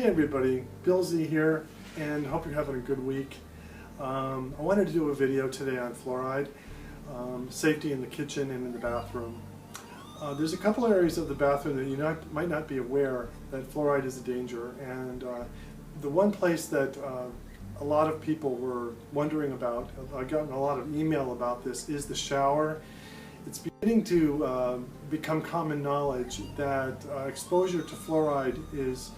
Hey everybody, Bill Z here, and hope you're having a good week. I wanted to do a video today on fluoride, safety in the kitchen and in the bathroom. There's a couple areas of the bathroom that you might not be aware that fluoride is a danger, and the one place that a lot of people were wondering about, I've gotten a lot of email about this, is the shower. It's beginning to become common knowledge that exposure to fluoride is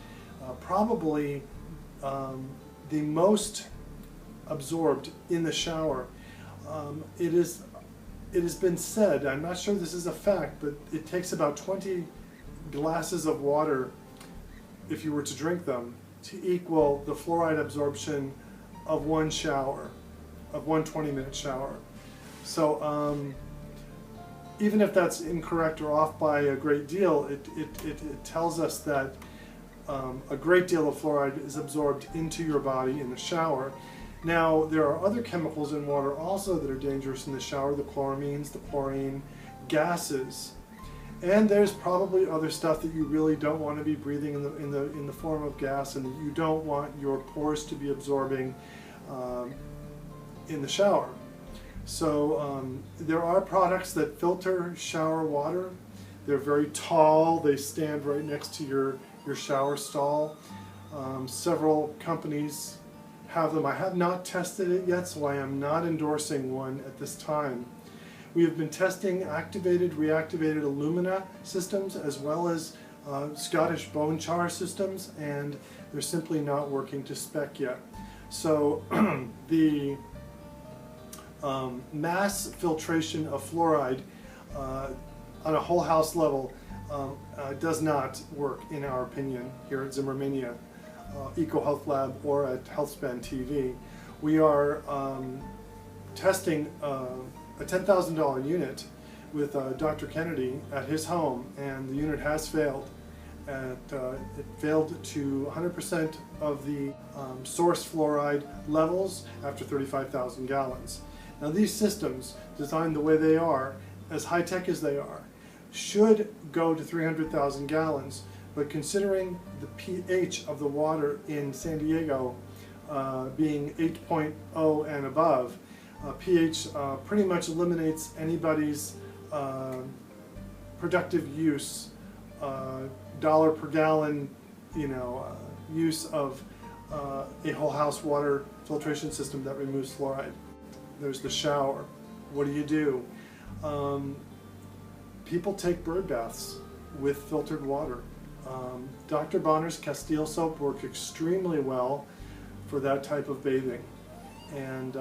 probably the most absorbed in the shower. It has been said, I'm not sure this is a fact, but it takes about 20 glasses of water, if you were to drink them, to equal the fluoride absorption of one shower, of one 20-minute shower. So even if that's incorrect or off by a great deal, it tells us that a great deal of fluoride is absorbed into your body in the shower. Now, there are other chemicals in water also that are dangerous in the shower, the chloramines, the chlorine, gases, and there's probably other stuff that you really don't want to be breathing in the form of gas, and that you don't want your pores to be absorbing in the shower. So there are products that filter shower water. They're very tall. They stand right next to your shower stall. Several companies have them. I have not tested it yet, so I am not endorsing one at this time. We have been testing activated, reactivated alumina systems as well as Scottish bone char systems, and they're simply not working to spec yet. So the mass filtration of fluoride on a whole house level does not work, in our opinion, here at Zimmermania EcoHealth Lab or at HealthSpan TV. We are testing a $10,000 unit with Dr. Kennedy at his home, and the unit has failed. It failed to 100% of the source fluoride levels after 35,000 gallons. Now, these systems, designed the way they are, as high-tech as they are, should go to 300,000 gallons, but considering the pH of the water in San Diego being 8.0 and above, pH pretty much eliminates anybody's productive use, dollar per gallon, use of a whole house water filtration system that removes fluoride. There's the shower. What do? People take bird baths with filtered water. Dr. Bonner's Castile soap works extremely well for that type of bathing. And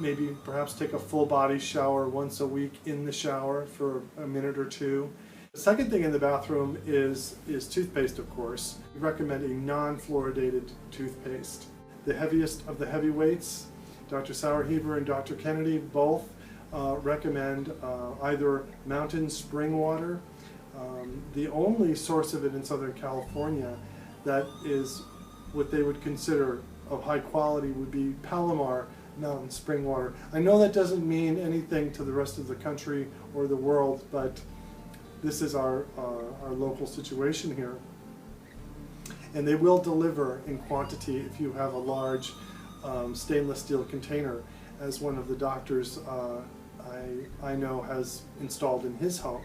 maybe perhaps take a full body shower once a week in the shower for a minute or two. The second thing in the bathroom is toothpaste, of course. We recommend a non-fluoridated toothpaste. The heaviest of the heavyweights, Dr. Sauerheber and Dr. Kennedy both recommend either mountain spring water. The only source of it in Southern California that is what they would consider of high quality would be Palomar mountain spring water. I know that doesn't mean anything to the rest of the country or the world, but this is our local situation here. And they will deliver in quantity if you have a large stainless steel container, as one of the doctors I know has installed in his home.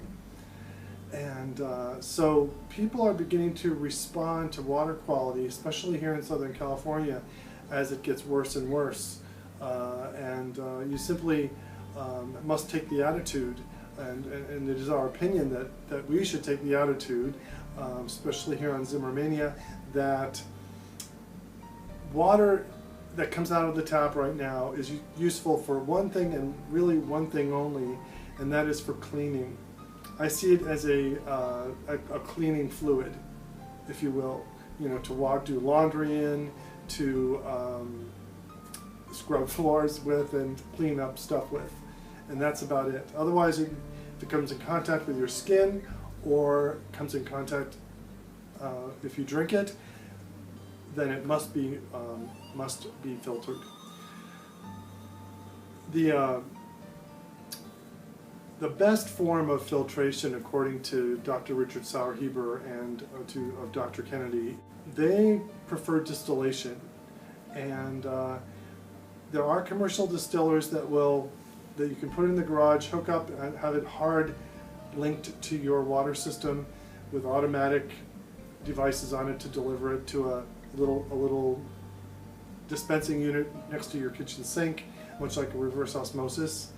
And so people are beginning to respond to water quality, especially here in Southern California, as it gets worse and worse. You simply must take the attitude, and it is our opinion that we should take the attitude, especially here on Zimmermania, that water that comes out of the tap right now is useful for one thing, and really one thing only, and that is for cleaning. I see it as a cleaning fluid, if you will, to do laundry in, to scrub floors with, and clean up stuff with, and that's about it. Otherwise, if it comes in contact with your skin, or comes in contact if you drink it, then it must be filtered. The best form of filtration, according to Dr. Richard Sauerheber and of Dr. Kennedy, they prefer distillation. And there are commercial distillers that you can put in the garage, hook up, and have it hard linked to your water system with automatic devices on it to deliver it to a little dispensing unit next to your kitchen sink, much like a reverse osmosis.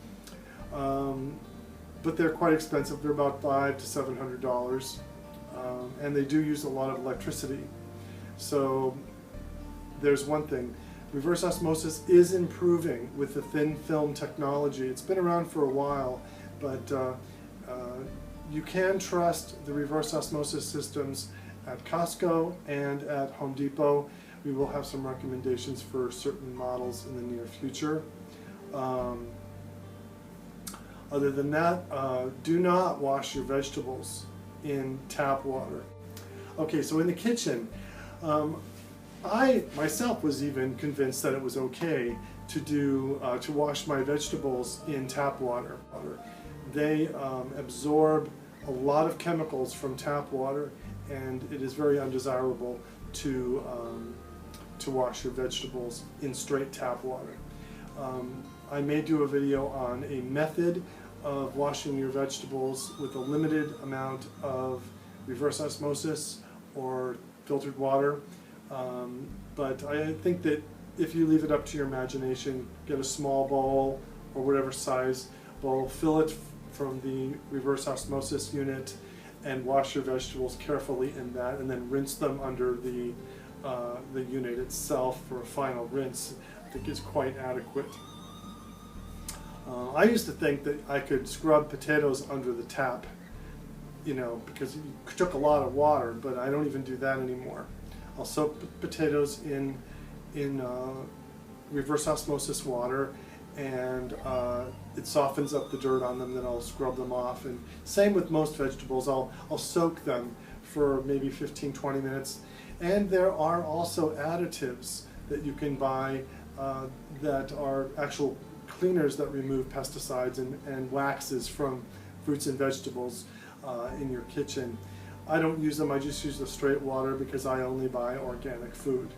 But they're quite expensive. They're about $500 to $700, and they do use a lot of electricity. So there's one thing. Reverse osmosis is improving with the thin film technology. It's been around for a while, but you can trust the reverse osmosis systems at Costco and at Home Depot. We will have some recommendations for certain models in the near future. Other than that, do not wash your vegetables in tap water. Okay, so in the kitchen, I myself was even convinced that it was okay to wash my vegetables in tap water. They absorb a lot of chemicals from tap water, and it is very undesirable to wash your vegetables in straight tap water. I may do a video on a method of washing your vegetables with a limited amount of reverse osmosis or filtered water, but I think that if you leave it up to your imagination, get a small bowl or whatever size bowl, fill it from the reverse osmosis unit, and wash your vegetables carefully in that, and then rinse them under the unit itself for a final rinse. I think is quite adequate. I used to think that I could scrub potatoes under the tap, because it took a lot of water, but I don't even do that anymore. I'll soak potatoes in reverse osmosis water, and it softens up the dirt on them. Then I'll scrub them off. And same with most vegetables. I'll soak them for maybe 15-20 minutes. And there are also additives that you can buy that are actual cleaners that remove pesticides and waxes from fruits and vegetables in your kitchen. I don't use them. I just use the straight water because I only buy organic food.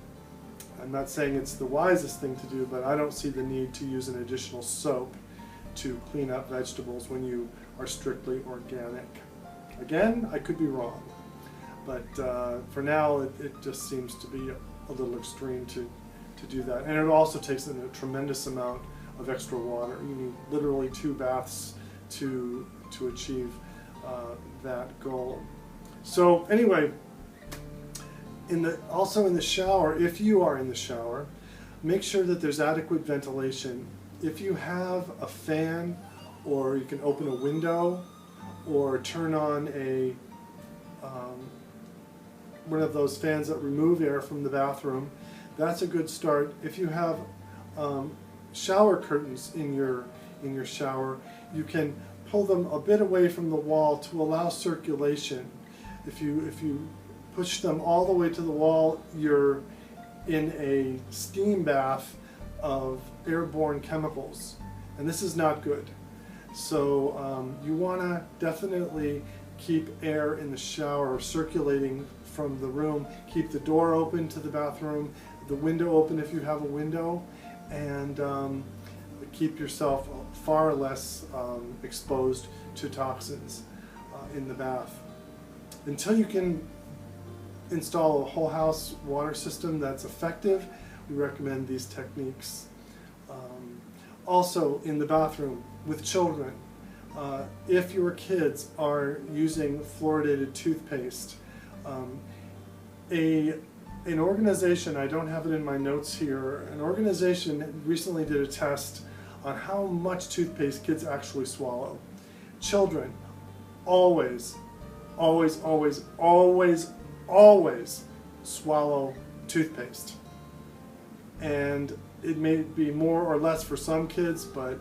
I'm not saying it's the wisest thing to do, but I don't see the need to use an additional soap to clean up vegetables when you are strictly organic. Again, I could be wrong, but for now it just seems to be a little extreme to do that. And it also takes a tremendous amount of extra water. You need literally 2 baths to achieve that goal. So anyway, also in the shower, if you are in the shower, make sure that there's adequate ventilation. If you have a fan, or you can open a window, or turn on one of those fans that remove air from the bathroom, that's a good start. If you have shower curtains in your shower, you can pull them a bit away from the wall to allow circulation. If you push them all the way to the wall, you're in a steam bath of airborne chemicals, and this is not good. So you want to definitely keep air in the shower circulating from the room. Keep the door open to the bathroom, the window open if you have a window, and keep yourself far less exposed to toxins in the bath. Until you can install a whole house water system that's effective, we recommend these techniques. Also in the bathroom with children, if your kids are using fluoridated toothpaste, an organization, I don't have it in my notes here, an organization recently did a test on how much toothpaste kids actually swallow. Children always, always, always, always, always swallow toothpaste. And it may be more or less for some kids, but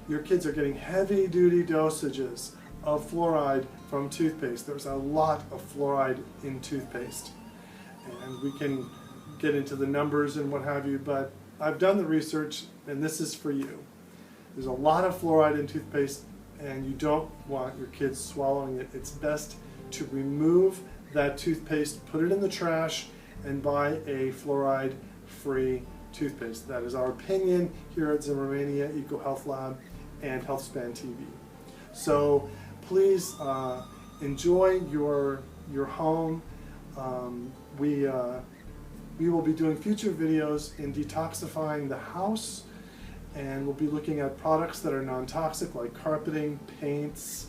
your kids are getting heavy duty dosages of fluoride from toothpaste. There's a lot of fluoride in toothpaste. And we can get into the numbers and what have you, but I've done the research and this is for you. There's a lot of fluoride in toothpaste, and you don't want your kids swallowing it, it's best to remove that toothpaste, put it in the trash, and buy a fluoride-free toothpaste. That is our opinion here at Zimmermania Eco Health Lab and HealthSpan TV. So please enjoy your home. We will be doing future videos in detoxifying the house, and we'll be looking at products that are non-toxic like carpeting, paints,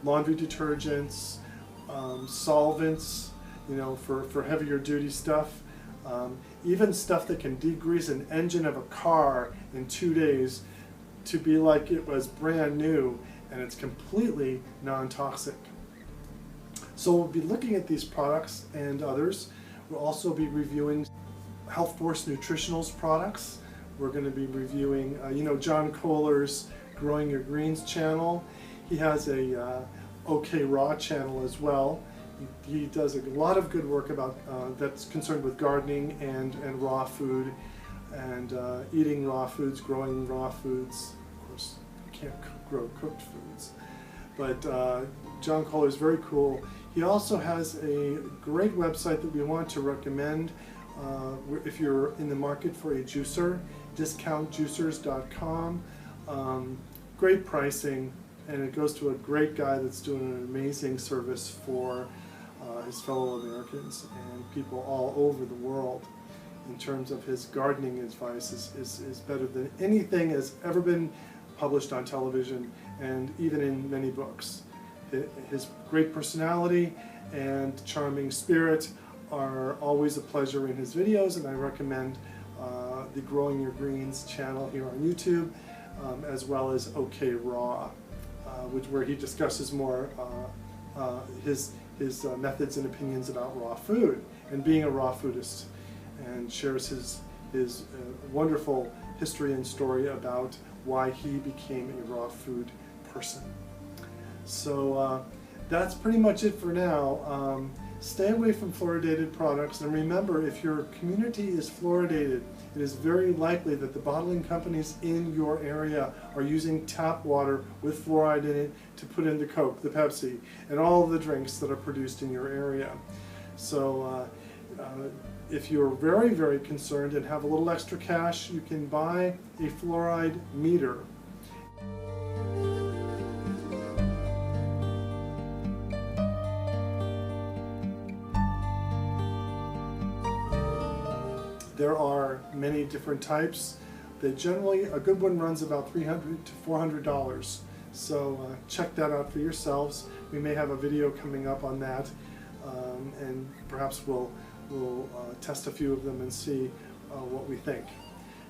laundry detergents, solvents, for heavier duty stuff. Even stuff that can degrease an engine of a car in 2 days to be like it was brand new, and it's completely non-toxic. So we'll be looking at these products and others. We'll also be reviewing Health Force Nutritionals products. We're going to be reviewing, John Kohler's Growing Your Greens channel. He has a OK Raw channel as well. He does a lot of good work about that's concerned with gardening and raw food, and eating raw foods, growing raw foods. Of course, you can't grow cooked foods, but John Kohler is very cool. He also has a great website that we want to recommend if you're in the market for a juicer, discountjuicers.com. Great pricing, and it goes to a great guy that's doing an amazing service for his fellow Americans and people all over the world. In terms of his gardening advice is better than anything has ever been published on television and even in many books. His great personality and charming spirit are always a pleasure in his videos, and I recommend the Growing Your Greens channel here on YouTube, as well as OK Raw, where he discusses more his methods and opinions about raw food and being a raw foodist, and shares his wonderful history and story about why he became a raw food person. So that's pretty much it for now. Stay away from fluoridated products, and remember, if your community is fluoridated, it is very likely that the bottling companies in your area are using tap water with fluoride in it to put in the Coke, the Pepsi, and all of the drinks that are produced in your area. So if you're very, very concerned and have a little extra cash, you can buy a fluoride meter. There are many different types. They generally, a good one runs about $300 to $400. So check that out for yourselves. We may have a video coming up on that, and perhaps we'll test a few of them and see what we think.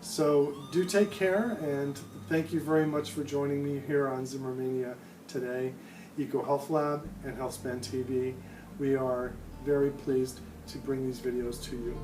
So do take care, and thank you very much for joining me here on Zimmermania today, Eco Health Lab and HealthSpan TV. We are very pleased to bring these videos to you.